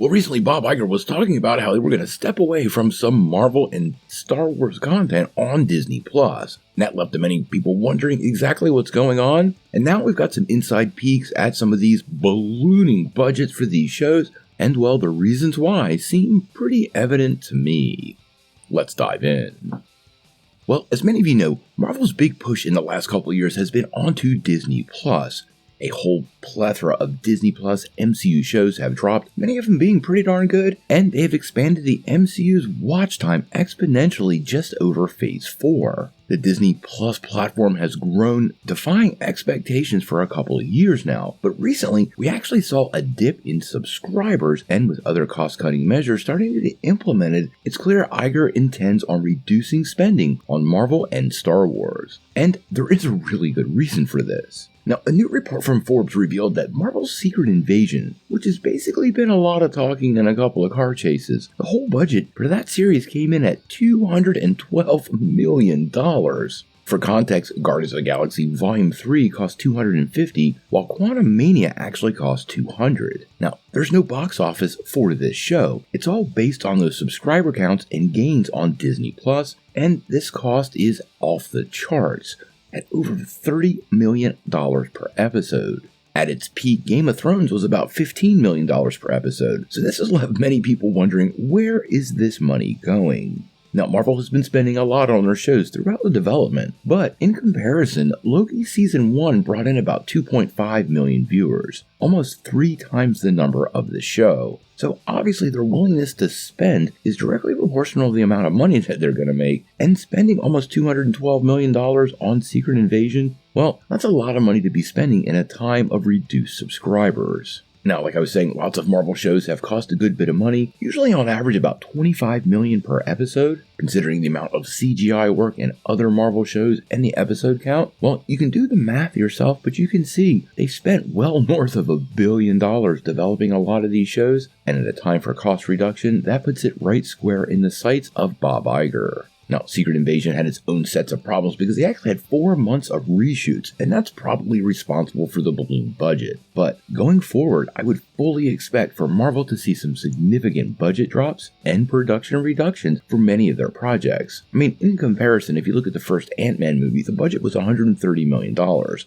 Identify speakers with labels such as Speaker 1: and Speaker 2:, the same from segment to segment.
Speaker 1: Well, recently Bob Iger was talking about how they were going to step away from some Marvel and Star Wars content on Disney Plus. And that left many people wondering exactly what's going on. And now we've got some inside peeks at some of these ballooning budgets for these shows. And well, the reasons why seem pretty evident to me. Let's dive in. Well, as many of you know, Marvel's big push in the last couple of years has been onto Disney Plus. A whole plethora of Disney Plus MCU shows have dropped, many of them being pretty darn good, and they have expanded the MCU's watch time exponentially just over Phase 4. The Disney Plus platform has grown, defying expectations for a couple of years now, but recently we actually saw a dip in subscribers, and with other cost-cutting measures starting to be implemented, it's clear Iger intends on reducing spending on Marvel and Star Wars. And there is a really good reason for this. Now, a new report from Forbes revealed that Marvel's Secret Invasion, which has basically been a lot of talking and a couple of car chases, the whole budget for that series came in at $212 million. For context, Guardians of the Galaxy Volume 3 cost $250, while Quantumania actually cost $200. Now, there's no box office for this show. It's all based on those subscriber counts and gains on Disney Plus, and this cost is off the charts at over $30 million per episode. At its peak, Game of Thrones was about $15 million per episode, so this has left many people wondering, where is this money going? Now, Marvel has been spending a lot on their shows throughout the development, but in comparison, Loki Season 1 brought in about 2.5 million viewers, almost 3 times the number of the show. So obviously their willingness to spend is directly proportional to the amount of money that they're going to make, and spending almost $212 million on Secret Invasion, well, that's a lot of money to be spending in a time of reduced subscribers. Now, like I was saying, lots of Marvel shows have cost a good bit of money, usually on average about $25 million per episode. Considering the amount of CGI work in other Marvel shows and the episode count, well, you can do the math yourself, but you can see they've spent well north of $1 billion developing a lot of these shows, and at a time for cost reduction, that puts it right square in the sights of Bob Iger. Now, Secret Invasion had its own sets of problems because they actually had 4 months of reshoots, and that's probably responsible for the balloon budget. But going forward, I would fully expect for Marvel to see some significant budget drops and production reductions for many of their projects. I mean, in comparison, if you look at the first Ant-Man movie, the budget was $130 million,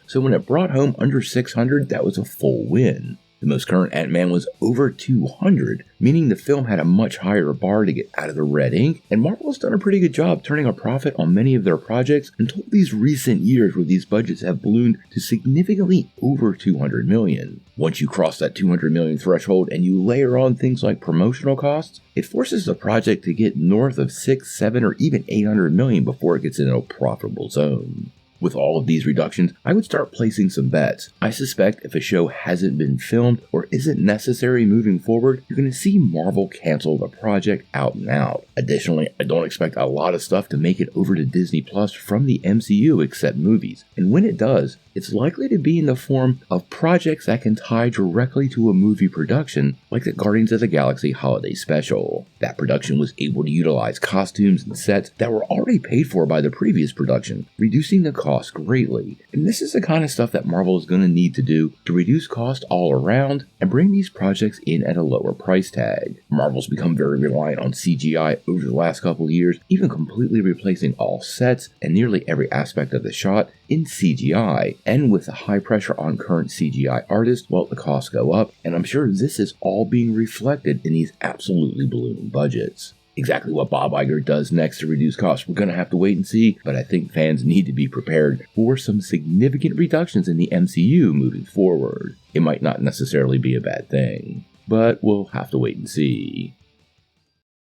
Speaker 1: so when it brought home under $600, that was a full win. The most current Ant-Man was over $200, meaning the film had a much higher bar to get out of the red ink, and Marvel has done a pretty good job turning a profit on many of their projects until these recent years where these budgets have ballooned to significantly over $200 million. Once you cross that $200 million threshold and you layer on things like promotional costs, it forces the project to get north of $600, $700, or even $800 million before it gets into a profitable zone. With all of these reductions, I would start placing some bets. I suspect if a show hasn't been filmed or isn't necessary moving forward, you're going to see Marvel cancel the project out and out. Additionally, I don't expect a lot of stuff to make it over to Disney Plus from the MCU except movies. And when it does, it's likely to be in the form of projects that can tie directly to a movie production, like the Guardians of the Galaxy Holiday Special. That production was able to utilize costumes and sets that were already paid for by the previous production, reducing the cost greatly. And this is the kind of stuff that Marvel is going to need to do to reduce cost all around and bring these projects in at a lower price tag. Marvel's become very reliant on CGI over the last couple of years, even completely replacing all sets and nearly every aspect of the shot in CGI, and with the high pressure on current CGI artists, well, the costs go up, and I'm sure this is all being reflected in these absolutely ballooning budgets. Exactly what Bob Iger does next to reduce costs, we're going to have to wait and see, but I think fans need to be prepared for some significant reductions in the MCU moving forward. It might not necessarily be a bad thing, but we'll have to wait and see.